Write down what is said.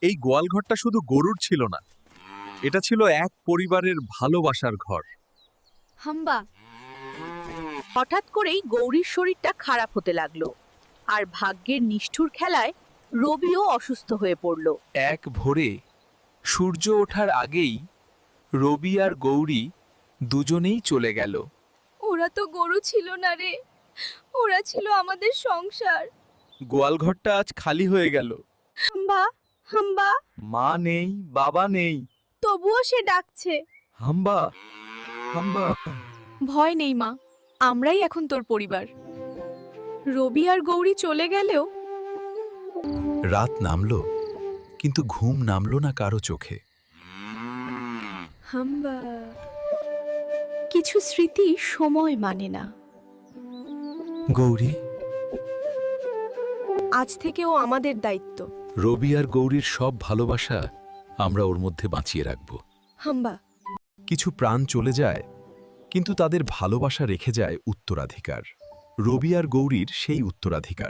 এই গোয়ালঘরটা শুধু গরুর ছিল না, এটা ছিল এক পরিবারের ভালোবাসার ঘর। হাম্বা। হঠাৎ করেই গৌরীর শরীরটা খারাপ হতে লাগলো, আর ভাগ্যের নিষ্ঠুর খেলায় রবিও অসুস্থ হয়ে পড়ল। এক ভোরে সূর্য ওঠার আগেই রবি আর গৌরী দুজনেই চলে গেল। ওরা তো গরু ছিল না রে, ওরা ছিল আমাদের সংসার। গোয়ালঘরটা আজ খালি হয়ে গেল। হাম্বা, হাম্বা। মা নেই, বাবা নেই। তবুও সে ডাকছে। হাম্বা, হাম্বা। ভয় নেই মা, আমরাই এখন তোর পরিবার। রবি আর গৌরী চলে গেলেও রাত নামলো, কিন্তু ঘুম নামলো না কারো চোখে। হাম্বা। কিছু স্মৃতি সময় মানে না। গৌরী, আজ থেকে ও আমাদের দায়িত্ব। রবি আর গৌরীর সব ভালোবাসা আমরা ওর মধ্যে বাঁচিয়ে রাখব। হাম্বা। কিছু প্রাণ চলে যায়, কিন্তু তাদের ভালোবাসা রেখে যায় উত্তরাধিকার। রবি আর গৌরীর সেই উত্তরাধিকার।